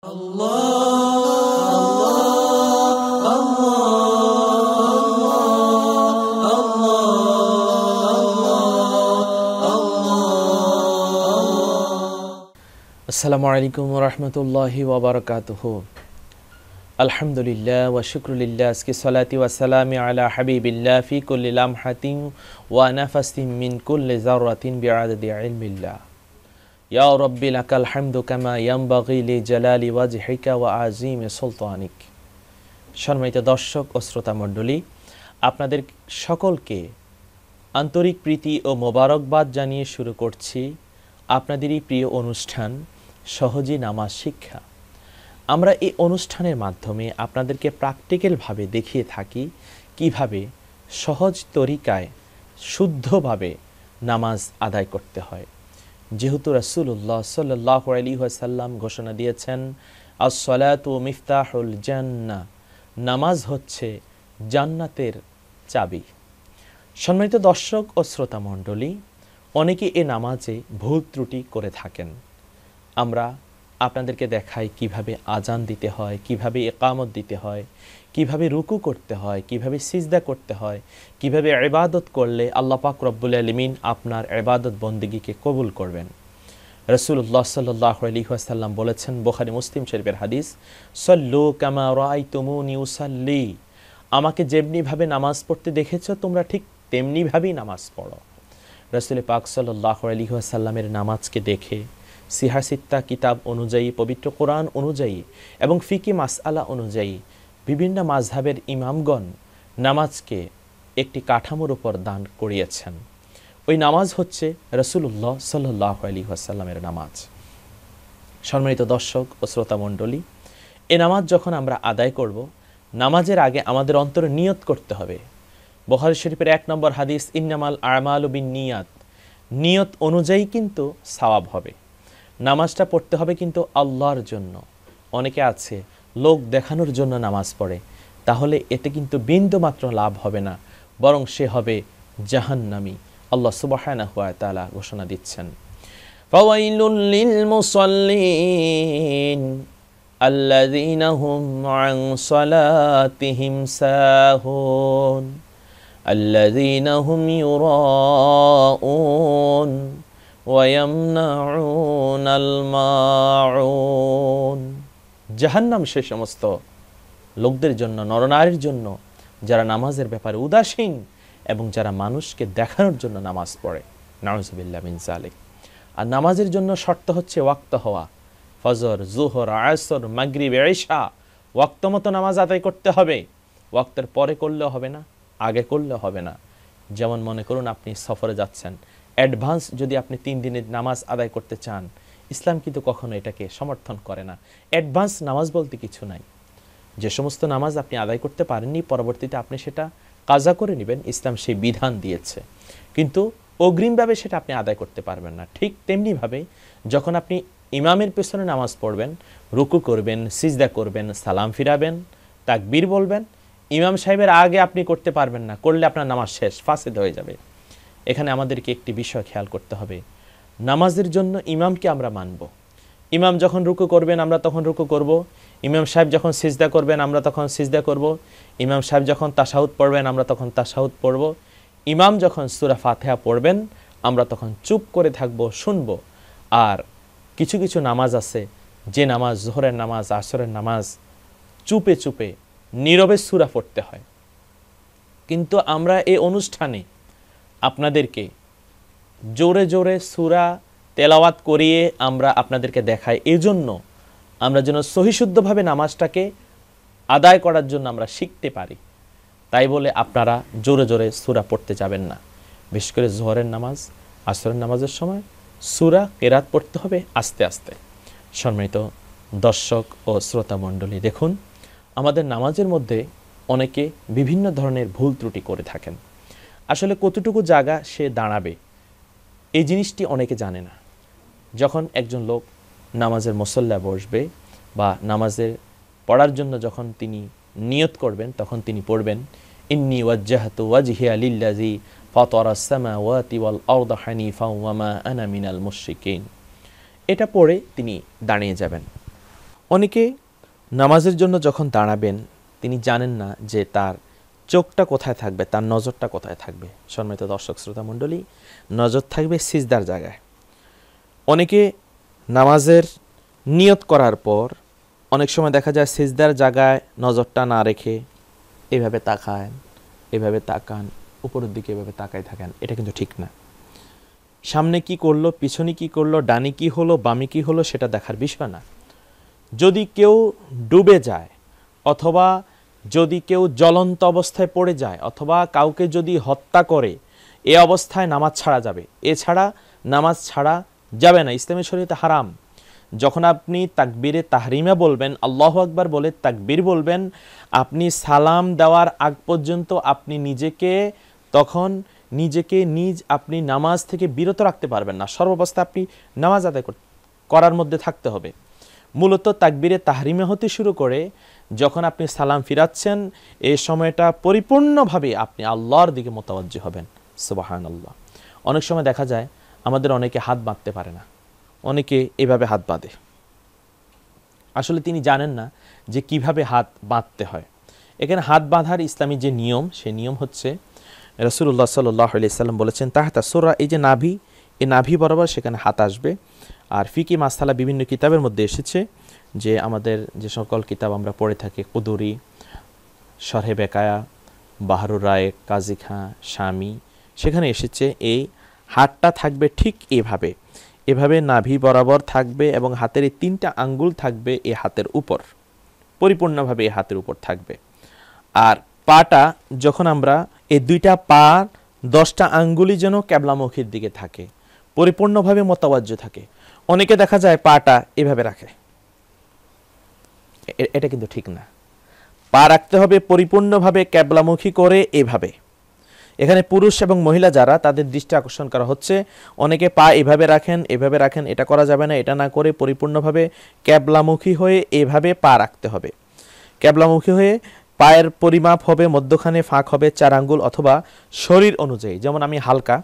আসসালামু আলাইকুম ওয়া রাহমাতুল্লাহি ওয়া বারাকাতুহু। আলহামদুলিল্লাহ ওয়া শুকরুলিল্লাহ, আজকে সালাতি ওয়া সালামি আলা হাবিবিল্লাহ ফি কুল্লি লামহাতিন ওয়া নাফাসিন মিন কুল্লি যাররাতিন বিআদাদি ইলমিল্লাহ। ইয়া রাব্বি লাকাল হামদু কামা ইয়ানবাগি লি জালালি ওয়াজহিকা ওয়া আযীমি সুলতানিক। সম্মানিত দর্শক ও শ্রোতা মণ্ডলী, আপনাদের সকলকে আন্তরিক প্রীতি ও মোবারকবাদ জানিয়ে শুরু করছি আপনাদেরই প্রিয় অনুষ্ঠান সহজে নামাজ শিক্ষা। আমরা এই অনুষ্ঠানের মাধ্যমে আপনাদেরকে প্র্যাকটিক্যালভাবে দেখিয়ে থাকি কিভাবে সহজ তরিকায় শুদ্ধভাবে নামাজ আদায় করতে হয়। যেহেতু রাসূলুল্লাহ সাল্লাল্লাহু আলাইহি ওয়াসাল্লাম ঘোষণা দিয়েছেন, আস-সালাতু মিফতাহুল জান্নাহ, নামাজ হচ্ছে জান্নাতের চাবি। সম্মানিত দর্শক ও শ্রোতা মণ্ডলী, অনেকে এ নামাজে ভুল ত্রুটি করে থাকেন। আমরা আপনাদেরকে দেখাই কিভাবে আজান দিতে হয়, কিভাবে ইকামত দিতে হয়, কিভাবে রুকু করতে হয়, কিভাবে সিজদা করতে হয়, কিভাবে ইবাদত করলে আল্লাহ পাক রব্বুল আলামিন আপনার ইবাদত বন্দেগীকে কবুল করবেন। রাসূলুল্লাহ সাল্লাল্লাহু আলাইহি ওয়াসাল্লাম বলেছেন, বুখারী মুসলিম শরীফের হাদিস, সাল্লু কামা রাআইতুমুনি উসাল্লি, আমাকে যেমনিভাবে নামাজ পড়তে দেখেছো তোমরা ঠিক তেমনিভাবেই নামাজ পড়ো। রাসূল পাক সাল্লাল্লাহু আলাইহি ওয়াসাল্লামের নামাজকে দেখে সিহাহ সিত্তা কিতাব অনুযায়ী, পবিত্র কোরআন অনুযায়ী এবং ফিকি মাসআলা অনুযায়ী বিভিন্ন মাযহাবের ইমামগণ নামাজকে একটি কাঠামোর উপর দান করিয়েছেন। ওই নামাজ হচ্ছে রাসূলুল্লাহ সাল্লাল্লাহু আলাইহি ওয়াসাল্লামের নামাজ। সম্মানিত দর্শক ও শ্রোতা মণ্ডলী, এই নামাজ যখন আমরা আদায় করব, নামাজের আগে আমাদের অন্তরে নিয়ত করতে হবে। বুখারী শরীফের 1 নম্বর হাদিস, ইন্নামাল আমালু বিন্নিয়াত, নিয়ত অনুযায়ী কিন্তু সওয়াব হবে। নামাজটা পড়তে হবে কিন্তু আল্লাহর জন্য। অনেকে আছে লোক দেখানোর জন্য নামাজ পড়ে, তাহলে এতে কিন্তু বিন্দুমাত্র লাভ হবে না, বরং সে হবে জাহান্নামী। আল্লাহ সুবহানাহু ওয়া তাআলা ঘোষণা দিচ্ছেন, ফাওয়াইলুল লিল মুসাল্লিন আল্লাযীনা হুম আন সালাতিহিম সাহুন আল্লাযীনা হুম ইউরাউন ওয়া ইয়ামনাউনাল মাউন। জাহান্নাম সে সমস্ত লোকদের জন্য, নরনারীর জন্য যারা নামাজের ব্যাপারে উদাসীন এবং যারা মানুষকে দেখানোর জন্য নামাজ পড়ে। নাউযুবিল্লাহ মিন যালিক। আর নামাজের জন্য শর্ত হচ্ছে ওয়াক্ত হওয়া। ফজর, জোহর, আসর, মাগরিব, ইশা ওয়াক্ত মতো নামাজ আদায় করতে হবে। ওয়াক্তের পরে করলেও হবে না, আগে করলেও হবে না। যেমন মনে করুন আপনি সফরে যাচ্ছেন, অ্যাডভান্স যদি আপনি 3 দিনের নামাজ আদায় করতে চান, ইসলাম কিন্তু কখনো এটাকে সমর্থন করে না। অ্যাডভান্স নামাজ বলতে কিছু নাই। যে সমস্ত নামাজ আপনি আদায় করতে পারেননি, পরবর্তীতে আপনি সেটা কাজা করে নেবেন, ইসলাম সেই বিধান দিয়েছে। কিন্তু অগ্রিমভাবে সেটা আপনি আদায় করতে পারবেন না। ঠিক তেমনিভাবে যখন আপনি ইমামের পেছনে নামাজ পড়বেন, রুকু করবেন, সিজদা করবেন, সালাম ফিরাবেন, তাকবীর বলবেন, ইমাম সাহেবের আগে আপনি করতে পারবেন না। করলে আপনার নামাজ শেষ, ফাসেদ হয়ে যাবে। এখানে আমাদেরকে একটি বিষয় খেয়াল করতে হবে, নামাজের জন্য ইমামকে আমরা মানব। ইমাম যখন রুকু করবেন আমরা তখন রুকু করব, ইমাম সাহেব যখন সিজদা করবেন আমরা তখন সিজদা করব, ইমাম সাহেব যখন তাশাহুদ পড়বেন আমরা তখন তাশাহুদ পড়ব, ইমাম যখন সূরা ফাতিহা পড়বেন আমরা তখন চুপ করে থাকব, শুনব। আর কিছু কিছু নামাজ আছে, যে নামাজ, যোহরের নামাজ, আসরের নামাজ চুপে চুপে নীরবে সূরা পড়তে হয়। কিন্তু আমরা এই অনুষ্ঠানে আপনাদেরকে জোরে জোরে সূরা তেলাওয়াত করিয়ে আমরা আপনাদেরকে দেখাই, এজন্য আমরা যেন সহিশুদ্ধভাবে নামাজটাকে আদায় করার জন্য আমরা শিখতে পারি। তাই বলে আপনারা জোরে জোরে সূরা পড়তে যাবেন না। বিশেষ করে যোহরের নামাজ, আসরের নামাজের সময় সূরা কেরাত পড়তে হবে আস্তে আস্তে। সম্মানিত দর্শক ও শ্রোতা মণ্ডলী, দেখুন আমাদের নামাজের মধ্যে অনেকে বিভিন্ন ধরনের ভুল ত্রুটি করে থাকেন। আসলে কতটুকু জায়গা সে দাঁড়াবে এই জিনিসটি অনেকে জানে না। যখন একজন লোক নামাজের মুসল্লা বসবে বা নামাজের পড়ার জন্য যখন তিনি নিয়ত করবেন, তখন তিনি পড়বেন, ইন্নী ওয়াজ্জাহতু ওয়াজহিয়া লিল্লাযী ফাতারাস সামাওয়াতি ওয়াল আরদা হানিফা ওয়া মা আনা মিনাল মুশরিকিন। এটা পড়ে তিনি দাঁড়িয়ে যাবেন। অনেকে নামাজের জন্য যখন দাঁড়াবেন তিনি জানেন না যে তার চোখটা কোথায় থাকবে, তার নজরটা কোথায় থাকবে। সম্মানিত দর্শক শ্রোতা মণ্ডলী, নজর থাকবে সিজদার জায়গায়। অনেকে নামাজের নিয়ত করার পর অনেক সময় দেখা যায় সিজদার জায়গায় নজরটা না রেখে এভাবে তাকান, এভাবে তাকান, উপরের দিকে এভাবে তাকাই থাকেন। এটা কিন্তু ঠিক না। সামনে কি করলো, পিছনে কি করলো, ডানি কি হলো, বামে কি হলো সেটা দেখার বিষয় না। যদি কেউ ডুবে যায়, অথবা যদি কেউ জ্বলন্ত অবস্থায় পড়ে যায়, অথবা কাউকে যদি হত্যা করে, এ অবস্থায় নামাজ ছাড়া যাবে। এছাড়া নামাজ ছাড়া যাবে না, ইসলামের শরীয়তে হারাম। যখন আপনি তাকবীরে তাহরিমা বলবেন, আল্লাহু আকবার বলে তাকবীর বলবেন, আপনি সালাম দেওয়ার আগ পর্যন্ত আপনি নিজেকে আপনি নামাজ থেকে বিরত রাখতে পারবেন না। সর্বাবস্থা আপনি নামাজ আদায় করার মধ্যে থাকতে হবে। মূলত তাকবীরে তাহরিমা হতে শুরু করে যখন আপনি সালাম ফিরাচ্ছেন, এই সময়টা পরিপূর্ণভাবে আপনি আল্লাহর দিকে মোতাওয়াজ্জি হবেন। সুবহানাল্লাহ। অনেক সময় দেখা যায় আমাদের অনেকে হাত বাঁধতে পারে না, অনেকে এভাবে হাত বাঁধে। আসলে তিনি জানেন না যে কিভাবে হাত বাঁধতে হয়। এখানে হাত বাঁধার ইসলামী যে নিয়ম, সেই নিয়ম হচ্ছে রাসূলুল্লাহ সাল্লাল্লাহু আলাইহি সাল্লাম বলেছেন, তাহতা সুরা, এই যে নাভি, এই নাভি বরাবর সেখানে হাত আসবে। আর ফিকি মাসআলা বিভিন্ন কিতাবের মধ্যে এসেছে যে আমাদের যে সকল কিতাব আমরা পড়ে থাকি, কুদুরি, শরহে বেকায়া, বাহরুর রায়, কাজী খাঁ, শামী, সেখানে এসেছে এই হাতটা থাকবে ঠিক এভাবে নাভি বরাবর থাকবে এবং হাতের এই 3টা আঙ্গুল থাকবে এই হাতের উপর, পরিপূর্ণভাবে এই হাতের উপর থাকবে। আর পাটা যখন আমরা এই 2টা পা 10টা আঙ্গুলই যেন ক্যাবলামুখীর দিকে থাকে, পরিপূর্ণভাবে মোতাওয়াজ্জ থাকে। অনেকে দেখা যায় পাটা এভাবে রাখে, এটা কিন্তু ঠিক না। পা রাখতে হবে পরিপূর্ণভাবে ক্যাবলামুখী করে এভাবে। এখানে পুরুষ এবং মহিলা যারা, তাদের দৃষ্টি আকর্ষণ করা হচ্ছে, অনেকে পা এভাবে রাখেন, এটা করা যাবে না। এটা না করে পরিপূর্ণভাবে ক্যাবলামুখী হয়ে এভাবে পা রাখতে হবে। ক্যাবলামুখী হয়ে পায়ের পরিমাপ হবে, মধ্যখানে ফাঁক হবে 4 আঙ্গুল, অথবা শরীর অনুযায়ী। যেমন আমি হালকা,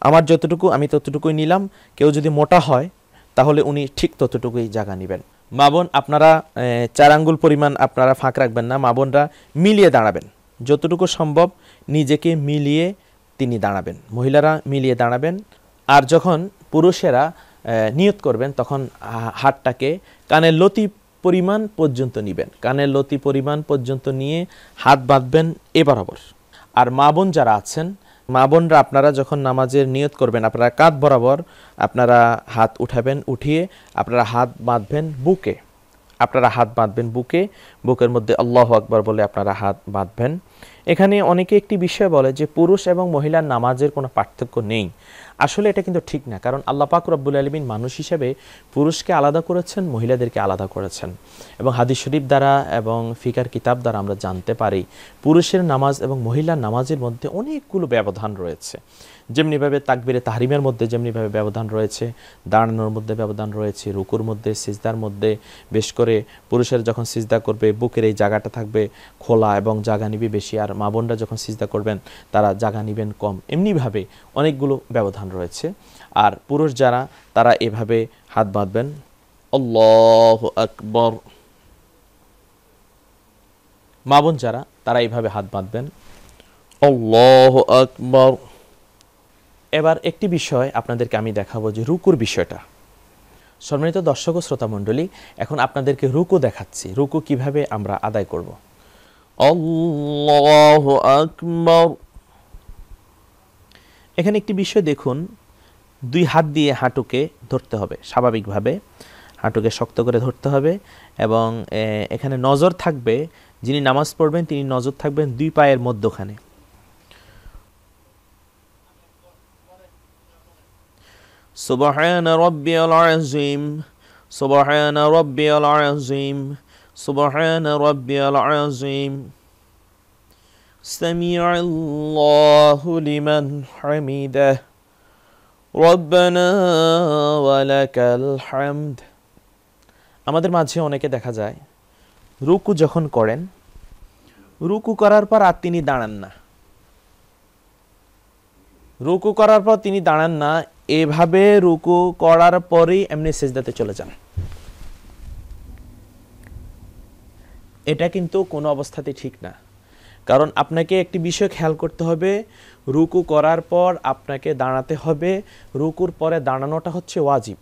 আমার যতটুকু আমি ততটুকুই নিলাম। কেউ যদি মোটা হয় তাহলে উনি ঠিক ততটুকুই জায়গা নেবেন। মা বোন, আপনারা 4 আঙ্গুল পরিমাণ আপনারা ফাঁক রাখবেন না। মা বোনরা মিলিয়ে দাঁড়াবেন, যতটুকু সম্ভব নিজেকে মিলিয়ে তিনি দাঁড়াবেন। মহিলারা মিলিয়ে দাঁড়াবেন। আর যখন পুরুষেরা নিয়ত করবেন তখন হাতটাকে কানের লতি পরিমাণ পর্যন্ত নেবেন, কানের লতি পরিমাণ পর্যন্ত নিয়ে হাত বাঁধবেন এ বরাবর। আর মা বোন যারা আছেন, মা বোনরা আপনারা যখন নামাজের নিয়ত করবেন, আপনারা কাঁধ বরাবর আপনারা হাত উঠাবেন, উঠিয়ে আপনারা হাত বাঁধবেন বুকে, বুকের মধ্যে আল্লাহু আকবার বলে আপনারা হাত বাঁধবেন। এখানে অনেকে একটি বিষয় বলে যে পুরুষ এবং মহিলার নামাজের কোনো পার্থক্য নেই। আসলে এটা কিন্তু ঠিক না, কারণ আল্লাহ পাক রব্বুল আলামিন মানুষ হিসেবে পুরুষকে আলাদা করেছেন, মহিলাদেরকে আলাদা করেছেন। এবং হাদিস শরীফ দ্বারা এবং ফিকার কিতাব দ্বারা আমরা জানতে পারি পুরুষের নামাজ এবং মহিলার নামাজের মধ্যে অনেকগুলো ব্যবধান রয়েছে। যেমনিভাবে তাকবীরে তাহরিমের মধ্যে যেমনিভাবে ব্যবধান রয়েছে, দাঁড়ানোর মধ্যে ব্যবধান রয়েছে, রুকুর মধ্যে, সিজদার মধ্যে। বেশ করে পুরুষের যখন সিজদা করবে বুকের এই জায়গাটা থাকবে খোলা এবং জায়গা নিবে বেশি, আর মা বোনরা যখন সিজদা করবেন তারা জায়গা নিবেন কম। এমনিভাবে অনেকগুলো ব্যবধান রয়েছে। আর পুরুষ যারা, তারা এভাবে হাত বাঁধবেন, আল্লাহু আকবার। মা বোন যারা, তারা এইভাবে হাত বাঁধবেন, আল্লাহু আকবার। এবার একটি বিষয় আপনাদেরকে আমি দেখাবো যে রুকুর বিষয়টা। সম্মানিত দর্শক ও শ্রোতা মণ্ডলী, এখন আপনাদেরকে রুকু দেখাচ্ছি, রুকু কিভাবে আমরা আদায় করব। আল্লাহু আকবার। এখানে একটি বিষয় দেখুন, 2 হাত দিয়ে হাঁটুকে ধরতে হবে, স্বাভাবিকভাবে হাঁটুকে শক্ত করে ধরতে হবে। এবং এখানে নজর থাকবে, যিনি নামাজ পড়বেন তিনি নজর থাকবেন 2 পায়ের মধ্যখানে। সুবহান রাব্বিয়াল আযীম, সুবহান রাব্বিয়াল আযীম, সুবহান রাব্বিয়াল আযীম, সামিআল্লাহু লিমান হামিদাহ, রব্বানা ওয়া লাকাল হামদ। আমাদের মাঝে অনেকে দেখা যায় রুকু যখন করেন, রুকু করার পর আর তিনি দাঁড়ান না, রুকু করার পর তিনি দাঁড়ান না, এভাবে রুকু করার পরেই এমনি সিজদাতে চলে যান। এটা কিন্তু কোনো অবস্থাতেই ঠিক না। কারণ আপনাকে একটি বিষয় খেয়াল করতে হবে, রুকু করার পর আপনাকে দাঁড়াতে হবে। রুকুর পরে দাঁড়ানোটা হচ্ছে ওয়াজিব।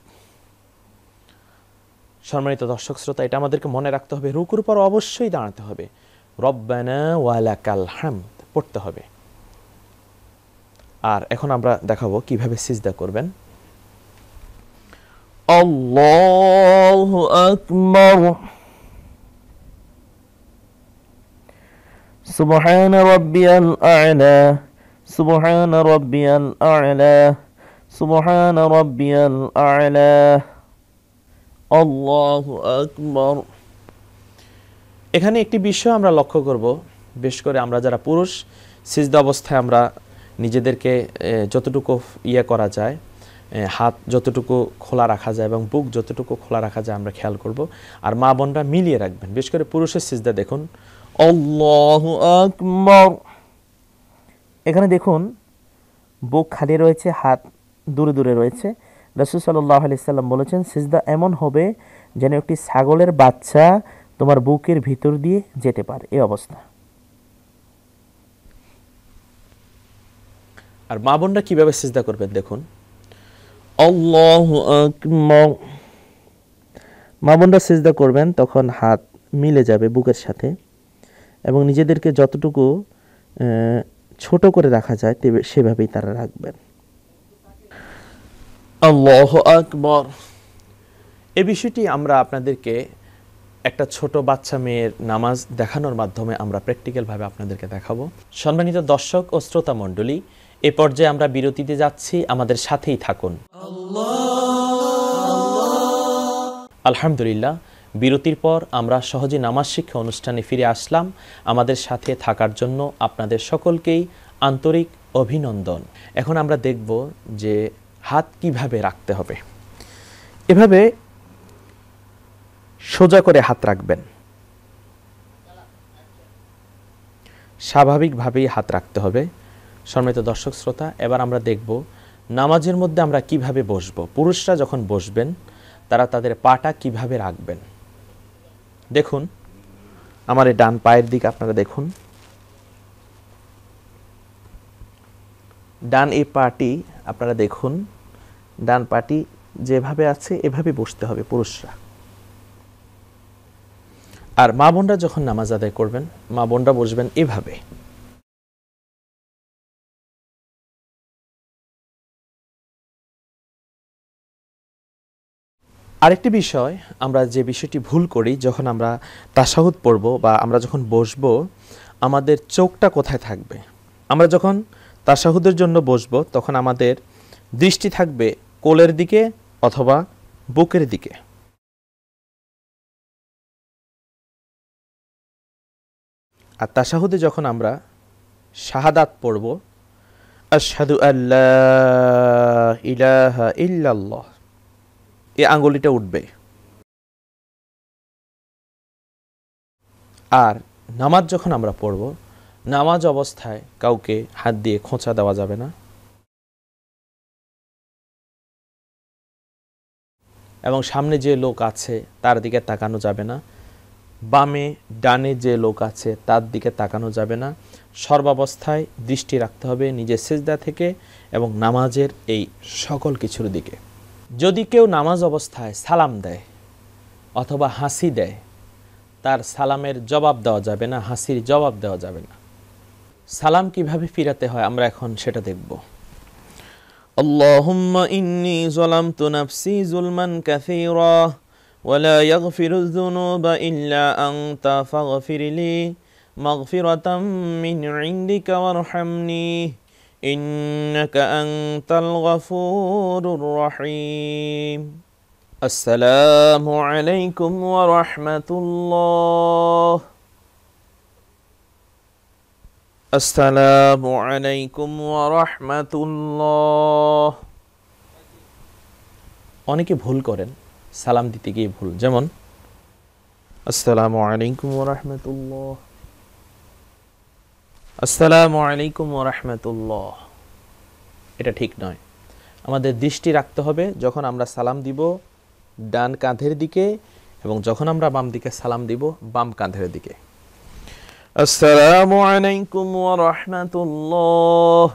সম্মানিত দর্শক শ্রোতা, এটা আমাদেরকে মনে রাখতে হবে, রুকুর পর অবশ্যই দাঁড়াতে হবে, রব্বানা ওয়ালাকাল হামদ পড়তে হবে। আর এখন আমরা দেখাবো কিভাবে সিজদা করবেন। আল্লাহু আকবার, সুবহান রাব্বিয়াল আ'লা, সুবহান রাব্বিয়াল আ'লা, সুবহান রাব্বিয়াল আ'লা, আল্লাহু আকবার। এখানে একটি বিষয় আমরা লক্ষ্য করব, বিশেষ করে আমরা যারা পুরুষ, সিজদা অবস্থায় আমরা নিজেদেরকে যতটুকু করা যায়, হাত যতটুকু খোলা রাখা যায় এবং বুক যতটুকু খোলা রাখা যায় আমরা খেয়াল করব। আর মা বোনরা মিলিয়ে রাখবেন। বিশেষ করে পুরুষের সিজদা দেখুন, আল্লাহু আকবার। এখানে দেখুন বুক খালি রয়েছে, হাত দূরে দূরে রয়েছে। রাসূল সাল্লাল্লাহু আলাইহি সাল্লাম বলেছেন, সিজদা এমন হবে যেন একটি ছাগলের বাচ্চা তোমার বুকের ভিতর দিয়ে যেতে পারে, এই অবস্থা। আর মা বোনরা কিভাবে সিজদা করবেন দেখুন, আল্লাহু আকবার। মা বোনরা সিজদা করবেন তখন হাত মিলে যাবে বুকের সাথে এবং নিজেদেরকে যতটুকু ছোট করে রাখা যায় সেভাবেই তারা রাখবেন। আল্লাহু আকবার। এই বিষয়টি আমরা আপনাদেরকে একটা ছোট বাচ্চা মেয়ের নামাজ দেখানোর মাধ্যমে আমরা প্র্যাকটিক্যালভাবে আপনাদেরকে দেখাবো। সম্মানিত দর্শক ও শ্রোতা মণ্ডলী, এ পর্যায়ে আমরা বিরতিতে যাচ্ছি, আমাদের সাথেই থাকুন। আলহামদুলিল্লাহ, বিরতির পর আমরা সহজে নামাজ শিক্ষা অনুষ্ঠানে ফিরে আসলাম। আমাদের সাথে থাকার জন্য আপনাদের সকলকেই আন্তরিক অভিনন্দন। এখন আমরা দেখব যে হাত কিভাবে রাখতে হবে। এভাবে সোজা করে হাত রাখবেন, স্বাভাবিকভাবেই হাত রাখতে হবে। সম্মানিত দর্শক শ্রোতা, এবার আমরা দেখব নামাজের মধ্যে আমরা কিভাবে বসব। পুরুষরা যখন বসবেন তারা তাদের পাটা কিভাবে রাখবেন। দেখুন আমার এই ডান পায়ের দিকে আপনারা দেখুন, ডান এই পাটি আপনারা দেখুন, ডান পাটি যেভাবে আছে এভাবে বসতে হবে পুরুষরা। আর মা বোনরা যখন নামাজ আদায় করবেন, মা বোনরা বসবেন এভাবে। আরেকটি বিষয়, আমরা যে বিষয়টি ভুল করি, যখন আমরা তাশাহুদ পড়ব বা আমরা যখন বসবো, আমাদের চোখটা কোথায় থাকবে। আমরা যখন তাশাহুদের জন্য বসবো তখন আমাদের দৃষ্টি থাকবে কোলের দিকে অথবা বুকের দিকে। আর তাশাহুদে যখন আমরা শাহাদাত পড়ব, আশহাদু আল্লা ইলাহা ইল্লাল্লাহ, এই আঙ্গুলিটা উঠবে। আর নামাজ যখন আমরা পড়ব, নামাজ অবস্থায় কাউকে হাত দিয়ে খোঁচা দেওয়া যাবে না এবং সামনে যে লোক আছে তার দিকে তাকানো যাবে না, বামে ডানে যে লোক আছে তার দিকে তাকানো যাবে না। সর্বাবস্থায় দৃষ্টি রাখতে হবে নিজের সিজদা থেকে এবং নামাজের এই সকল কিছুর দিকে। যদি কেউ নামাজ অবস্থায় সালাম দেয় অথবা হাসি দেয়, তার সালামের জবাব দেওয়া যাবে না, হাসির জবাব দেওয়া যাবে না। সালাম কিভাবে ফিরাতে হয় আমরা এখন সেটা দেখব। আল্লাহুম্মা ইন্নী যালামতু নাফসি যুলমান কাসীরা ওয়া লা ইয়াগফিরুয যুনুবা ইল্লা আনতা ফাগফিরলি মাগফিরাতাম মিন ইনদিকা ওয়ারহামনি ইন্নাকা আনতাল গফুরুর রহিম। আসসালামু আলাইকুম ওয়া রাহমাতুল্লাহ। আসসালামু আলাইকুম ওয়া রাহমাতুল্লাহ। অনেকে ভুল করেন সালাম দিতে গিয়ে ভুল, যেমন আসসালামু আলাইকুম ওয়া রাহমাতুল্লাহ, আসসালামু আলাইকুম ওয়া রাহমাতুল্লাহ। এটা ঠিক নয়। আমাদের দৃষ্টি রাখতে হবে যখন আমরা সালাম দিব ডান কাঁধের দিকে এবং যখন আমরা বাম দিকে সালাম দিব বাম কাঁধের দিকে। আসসালামু আলাইকুম ওয়া রাহমাতুল্লাহ,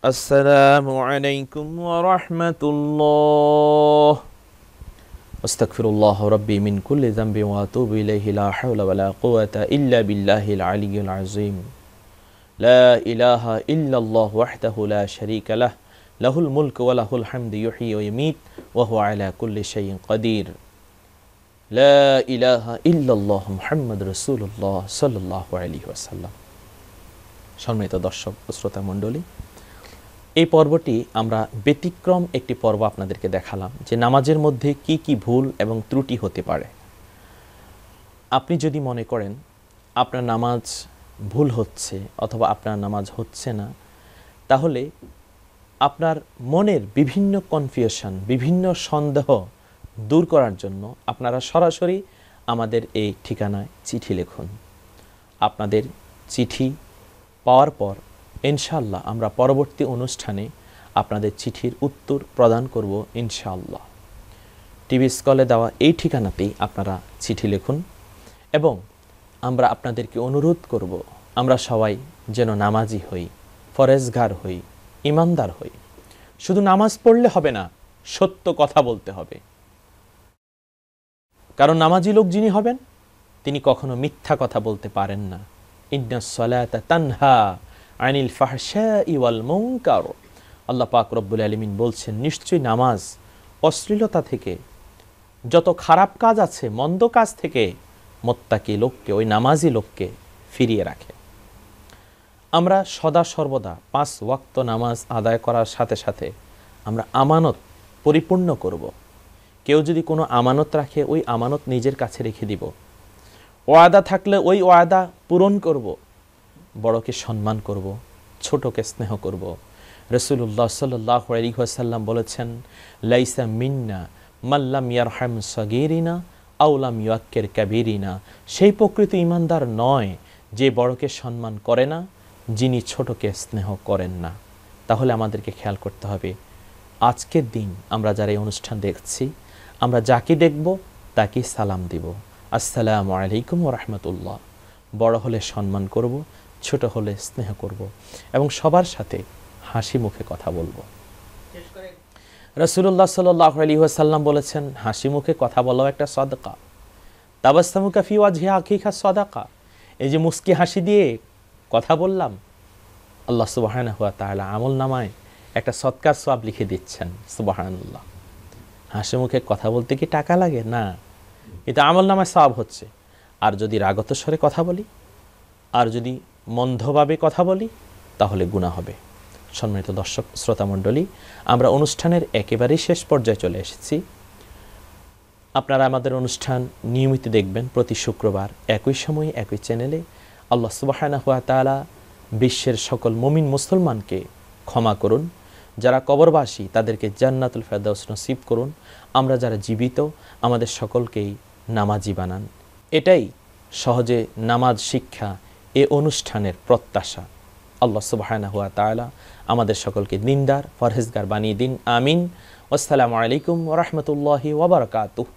আসসালামু আলাইকুম ওয়া রাহমাতুল্লাহ, আস্তাগফিরুল্লাহ রাব্বি মিন কুল্লি যামবি ওয়া আতুবু ইলাইহি, লা হাওলা ওয়া লা কুওয়াতা ইল্লা বিল্লাহিল আলিয়্যিল আযীম, লা ইলাহা ইল্লাল্লাহ ওয়াহদাহু লা শারীকা লাহ, লাহুল মুলকু ওয়া লাহুল হামদু ইউহয়ি ওয়া ইউমীত ওয়া হুয়া আলা কুল্লি শাইইন কাদির, লা ইলাহা ইল্লাল্লাহ মুহাম্মাদুর রাসূলুল্লাহ সাল্লাল্লাহু আলাইহি ওয়াসাল্লাম। সম্মানিত দর্শক ও শ্রোতা মণ্ডলী, এই পর্বটি আমরা ব্যতিক্রম একটি পর্ব আপনাদেরকে দেখালাম যে নামাজের মধ্যে কি কি ভুল এবং ত্রুটি হতে পারে। আপনি যদি মনে করেন আপনার নামাজ ভুল হচ্ছে অথবা আপনার নামাজ হচ্ছে না, তাহলে আপনার মনের বিভিন্ন কনফিউশন, বিভিন্ন সন্দেহ দূর করার জন্য আপনারা সরাসরি আমাদের এই ঠিকানায় চিঠি লিখুন। আপনাদের চিঠি পাওয়ার পর ইনশাআল্লাহ আমরা পরবর্তী অনুষ্ঠানে আপনাদের চিঠির উত্তর প্রদান করব ইনশাআল্লাহ। টিভি স্কলে দেওয়া এই ঠিকানাতেই আপনারা চিঠি লিখুন এবং আমরা আপনাদেরকে অনুরোধ করব আমরা সবাই যেন নামাজি হই, ফরেজগার হই, ইমানদার হই। শুধু নামাজ পড়লে হবে না, সত্য কথা বলতে হবে। কারণ নামাজি লোক যিনি হবেন তিনি কখনো মিথ্যা কথা বলতে পারেন না। ইন্নাস সালাতা তানহা আনিল ফাহশাই ওয়াল মুনকার, আল্লাহ পাক রব্বুল আলামিন বলছেন নিশ্চয়ই নামাজ অশ্লীলতা থেকে, যত খারাপ কাজ আছে, মন্দ কাজ থেকে মুত্তাকি লোককে, ওই নামাজি লোককে ফিরিয়ে রাখে। আমরা সদা সর্বদা 5 ওয়াক্ত নামাজ আদায় করার সাথে সাথে আমরা আমানত পরিপূর্ণ করব। কেউ যদি কোনো আমানত রাখে ওই আমানত নিজের কাছে রেখে দিব। ওয়াদা থাকলে ওই ওয়াদা পূরণ করব। বড়কে সম্মান করব, ছোটকে স্নেহ করব। রাসূলুল্লাহ সাল্লাল্লাহু আলাইহি ওয়াসাল্লাম বলেছেন, লাইসা মিন্না মাল্লাম ইয়ারহাম সাগীরিনা আও লাম ইউআক্কির কাবীরিনা। সেই প্রকৃত ঈমানদার নয় যে বড়কে সম্মান করে না, যিনি ছোটকে স্নেহ করেন না। তাহলে আমাদেরকে খেয়াল করতে হবে, আজকের দিন আমরা যারা এই অনুষ্ঠান দেখছি, আমরা যাকে দেখব তাকে সালাম দিব, আসসালামু আলাইকুম ওয়া রাহমাতুল্লাহ। বড় হলে সম্মান করব, ছোট হলে স্নেহ করব এবং সবার সাথে হাসি মুখে কথা বলবো। রাসূলুল্লাহ সাল্লাল্লাহু আলাইহি ওয়াসাল্লাম বলেছেন, হাসি মুখে কথা বলাও একটা সাদাকা। তাবাসসামুকা ফি ওয়াজহি আখিকা সাদাকা। এই যে মুস্কি হাসি দিয়ে কথা বললাম, আল্লাহ সুবহানাহু ওয়া তাআলা আমলনামায় একটা সদকার সওয়াব লিখে দিচ্ছেন। সুবহানাল্লাহ। হাসি মুখে কথা বলতে কি টাকা লাগে? না, এটা আমলনামায় সওয়াব হচ্ছে। আর যদি রাগত স্বরে কথা বলি, আর যদি মন্দভাবে কথা বলি, তাহলে গুনাহ হবে। সম্মানিত দর্শক শ্রোতা মণ্ডলী, আমরা অনুষ্ঠানের একেবারেই শেষ পর্যায়ে চলে এসেছি। আপনারা আমাদের অনুষ্ঠান নিয়মিত দেখবেন প্রতি শুক্রবার একই সময়ে একই চ্যানেলে। আল্লাহ সুবহানাহু ওয়া তাআলা বিশ্বের সকল মুমিন মুসলমানকে ক্ষমা করুন। যারা কবরবাসী তাদেরকে জান্নাতুল ফেরদাউস নসিব করুন। আমরা যারা জীবিত আমাদের সকলকেই নামাজি বানান। এটাই সহজে নামাজ শিক্ষা এ অনুষ্ঠানের প্রত্যাশা। আল্লাহ সুবহানাহু ওয়া তাআলা আমাদের সকলকে দিনদার, ফরহেজগার বানিয়ে দিন। আমিন। আসসালামু আলাইকুম ওয়া রাহমাতুল্লাহি ওয়া বারাকাতুহু।